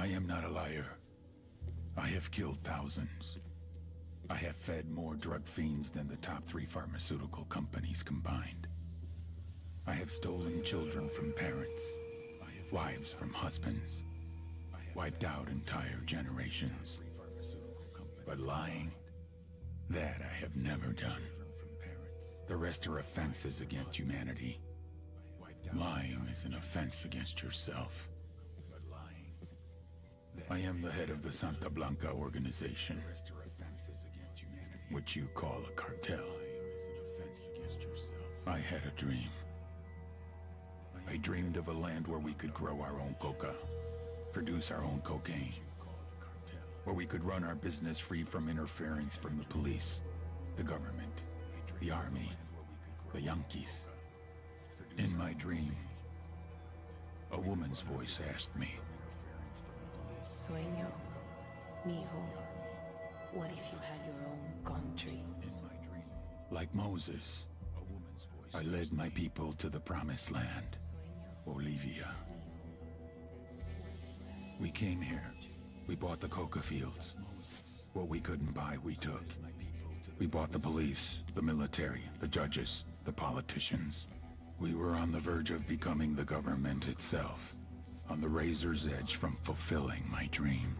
I am not a liar. I have killed thousands. I have fed more drug fiends than the top 3 pharmaceutical companies combined. I have stolen children from parents, wives from husbands, wiped out entire generations. But lying, that I have never done. The rest are offenses against humanity. Lying is an offense against yourself. I am the head of the Santa Blanca organization, which you call a cartel. I had a dream. I dreamed of a land where we could grow our own coca, produce our own cocaine, where we could run our business free from interference from the police, the government, the army, the Yankees. In my dream, a woman's voice asked me, Sueño, mijo, what if you had your own country? like Moses, I led my people to the promised land, Bolivia. We came here. We bought the coca fields. What we couldn't buy, we took. We bought the police, the military, the judges, the politicians. We were on the verge of becoming the government itself, on the razor's edge from fulfilling my dream.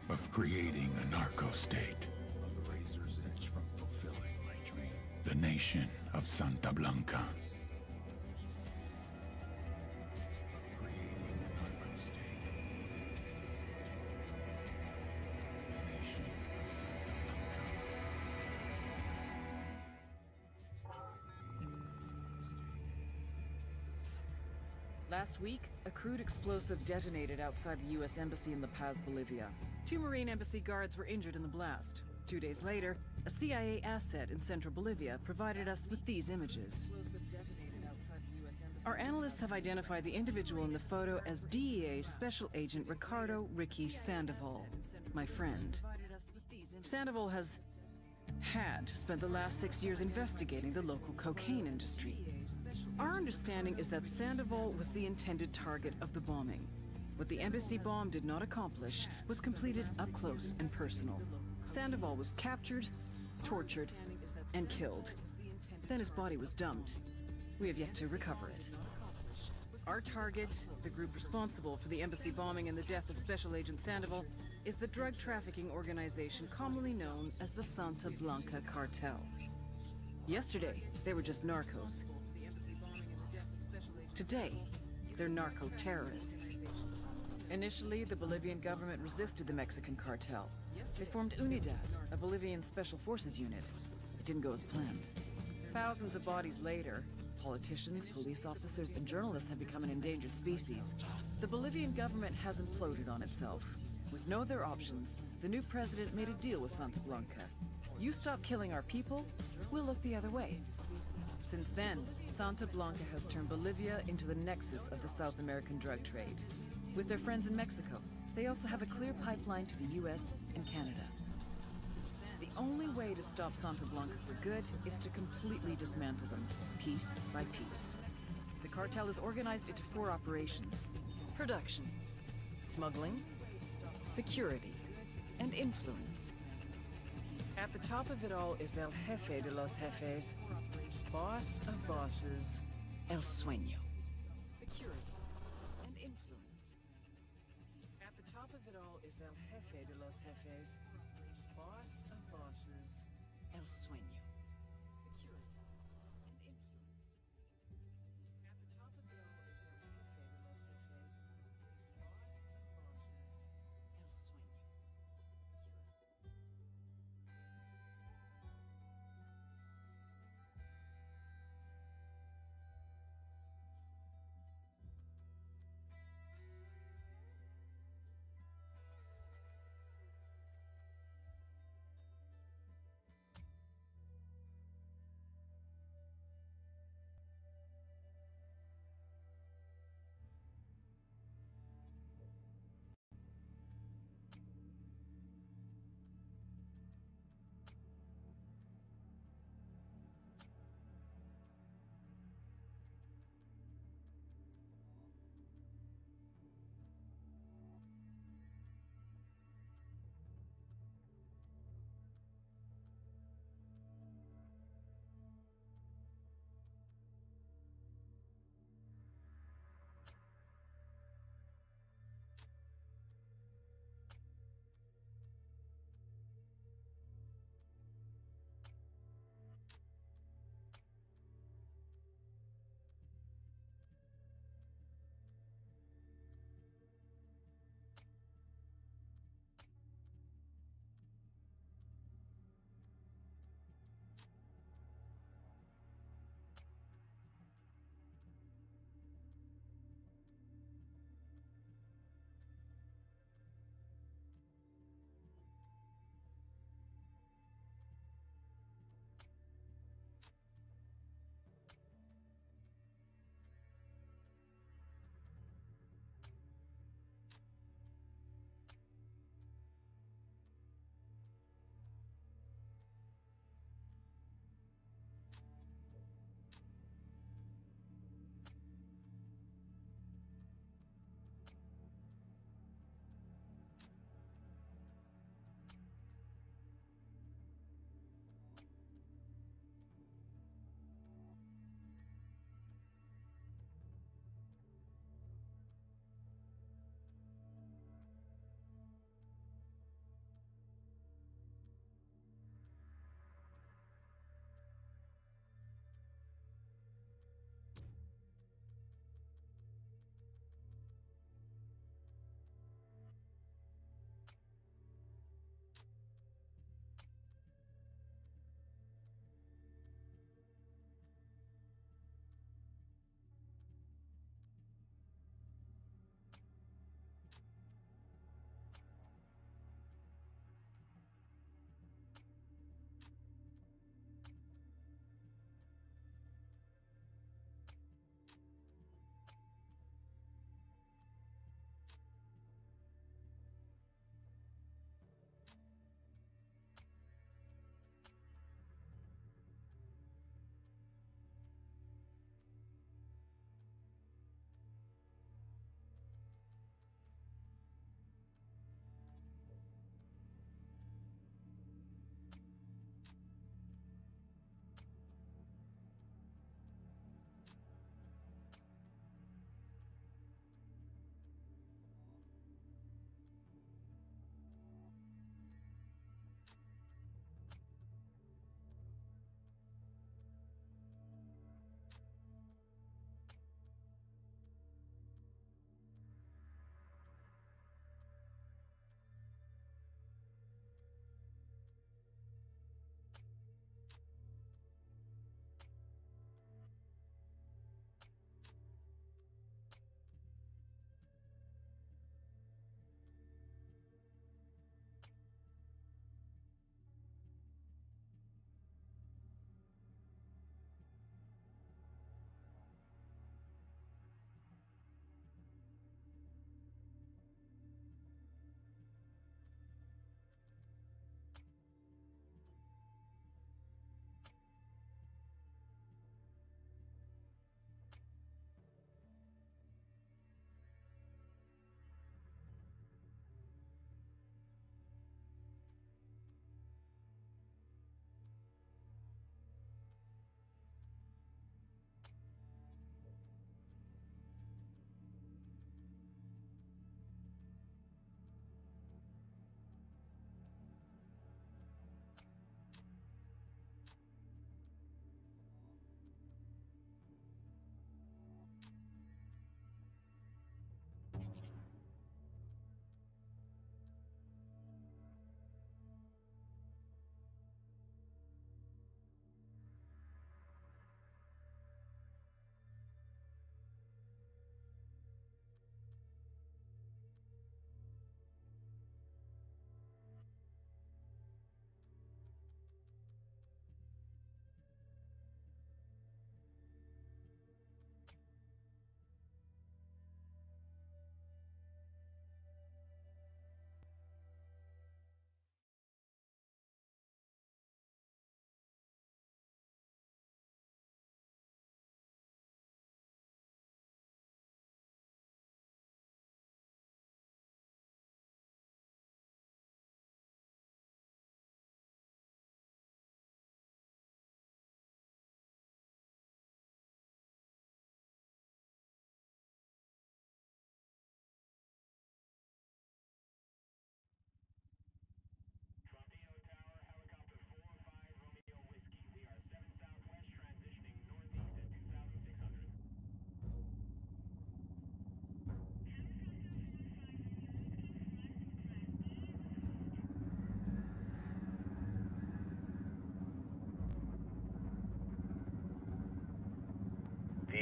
Of creating a narco-state. The nation of Santa Blanca. Last week, a crude explosive detonated outside the U.S. Embassy in La Paz, Bolivia. 2 Marine Embassy guards were injured in the blast. 2 days later, a CIA asset in central Bolivia provided us with these images. Our analysts have identified the individual in the photo as DEA Special Agent Ricardo Ricky Sandoval, my friend. Sandoval had spent the last 6 years investigating the local cocaine industry. Our understanding is that Sandoval was the intended target of the bombing. What the embassy bomb did not accomplish was completed up close and personal. Sandoval was captured, tortured, and killed. Then his body was dumped. We have yet to recover it. Our target, the group responsible for the embassy bombing and the death of Special Agent Sandoval, is the drug trafficking organization commonly known as the Santa Blanca Cartel. Yesterday, they were just narcos. Today, they're narco-terrorists. Initially, the Bolivian government resisted the Mexican cartel. They formed Unidad, a Bolivian special forces unit. It didn't go as planned. Thousands of bodies later, politicians, police officers, and journalists have become an endangered species. The Bolivian government has imploded on itself. With no other options, the new president made a deal with Santa Blanca. You stop killing our people, we'll look the other way. Since then, Santa Blanca has turned Bolivia into the nexus of the South American drug trade. With their friends in Mexico, they also have a clear pipeline to the US and Canada. The only way to stop Santa Blanca for good is to completely dismantle them, piece by piece. The cartel is organized into 4 operations: production, smuggling, security, and influence. At the top of it all is El Jefe de los Jefes, boss of bosses, El Sueño. Security and influence. At the top of it all is El Jefe de los Jefes, boss of bosses, El Sueño. Security and influence. At the top of it all is El Jefe de los Jefes, boss of bosses, El Sueño.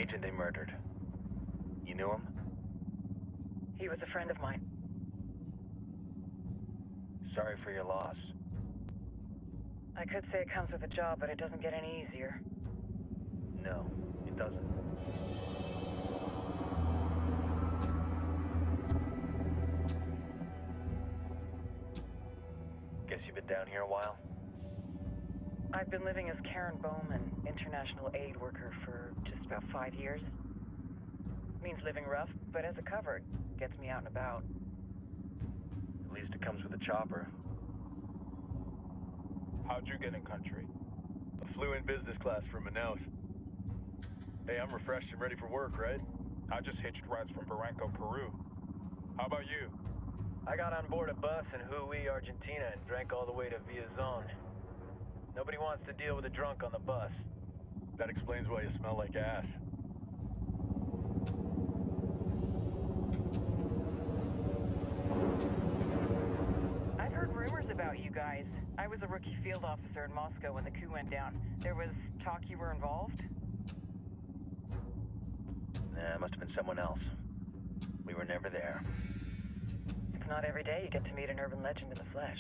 agent they murdered. You knew him? He was a friend of mine. Sorry for your loss. I could say it comes with a job, but it doesn't get any easier. No, it doesn't. Guess you've been down here a while? I've been living as Karen Bowman, international aid worker, for just about 5 years. Means living rough, but as a cover, gets me out and about. At least it comes with a chopper. How'd you get in country? I flew in business class from Manaus. Hey, I'm refreshed and ready for work, right? I just hitched rides from Barranco, Peru. How about you? I got on board a bus in Hui, Argentina, and drank all the way to Villazon. Nobody wants to deal with a drunk on the bus. That explains why you smell like ass. I've heard rumors about you guys. I was a rookie field officer in Moscow when the coup went down. There was talk you were involved? Nah, it must have been someone else. We were never there. It's not every day you get to meet an urban legend in the flesh.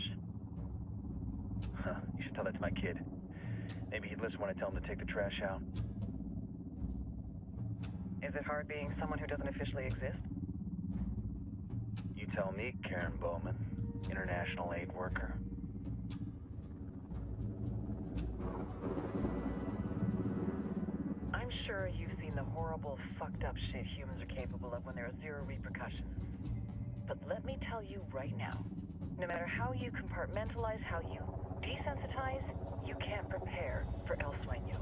Huh, you should tell that to my kid. Maybe he'd listen when I tell him to take the trash out. Is it hard being someone who doesn't officially exist? You tell me, Karen Bowman, international aid worker. I'm sure you've seen the horrible, fucked up shit humans are capable of when there are zero repercussions. But let me tell you right now, no matter how you compartmentalize, how you desensitize, you can't prepare for El Sueño.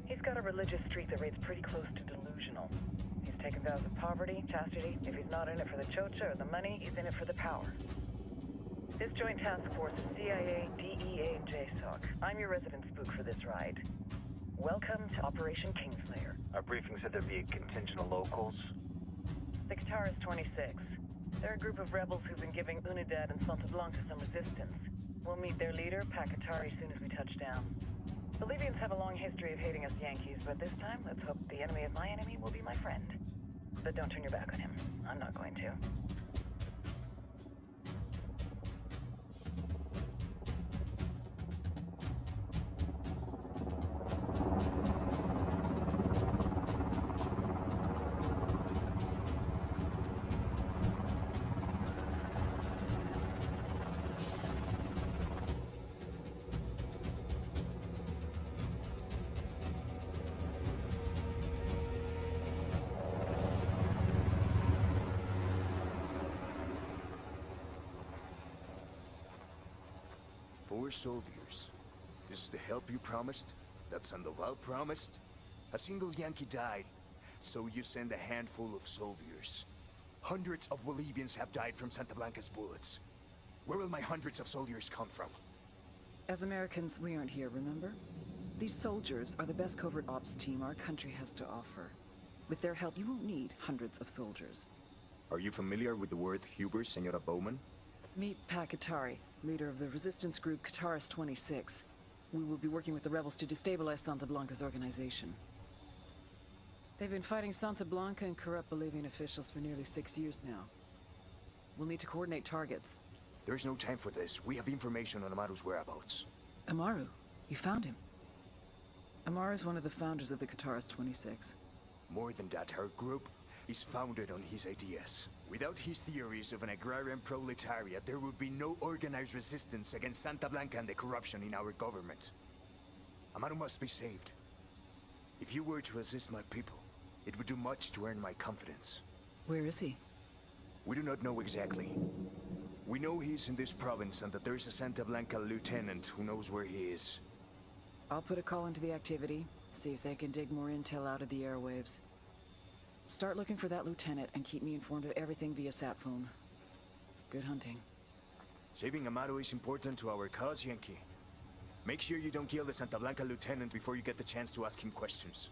He's got a religious streak that rates pretty close to delusional. He's taken vows of poverty, chastity. If he's not in it for the chocha or the money, he's in it for the power. This joint task force is CIA, DEA, and JSOC. I'm your resident spook for this ride. Welcome to Operation Kingslayer. Our briefing said there'd be a contingent of locals. The Qatar 26. They're a group of rebels who've been giving Unidad and Santa Blanca some resistance. We'll meet their leader, Pakatari, soon as we touch down. The Libyans have a long history of hating us Yankees, but this time, let's hope the enemy of my enemy will be my friend. But don't turn your back on him. I'm not going to. Four soldiers. This is the help you promised? That Sandoval promised? A single Yankee died, so you send a handful of soldiers. Hundreds of Bolivians have died from Santa Blanca's bullets. Where will my hundreds of soldiers come from? As Americans, we aren't here, remember? These soldiers are the best covert ops team our country has to offer. With their help, you won't need hundreds of soldiers. Are you familiar with the word Huber, Senora Bowman? Meet Pakatari, leader of the resistance group Qatar 26. We will be working with the rebels to destabilize Santa Blanca's organization. They've been fighting Santa Blanca and corrupt Bolivian officials for nearly 6 years now. We'll need to coordinate targets. There's no time for this. We have information on Amaru's whereabouts. Amaru? You found him? Amaru is one of the founders of the Qatar 26. More than that, her group is founded on his ideas. Without his theories of an agrarian proletariat, there would be no organized resistance against Santa Blanca and the corruption in our government. Amaru must be saved. If you were to assist my people, it would do much to earn my confidence. Where is he? We do not know exactly. We know he's in this province and that there is a Santa Blanca lieutenant who knows where he is. I'll put a call into the activity, see if they can dig more intel out of the airwaves. Start looking for that lieutenant and keep me informed of everything via sat phone. Good hunting. Saving Amaru is important to our cause, Yankee. Make sure you don't kill the Santa Blanca lieutenant before you get the chance to ask him questions.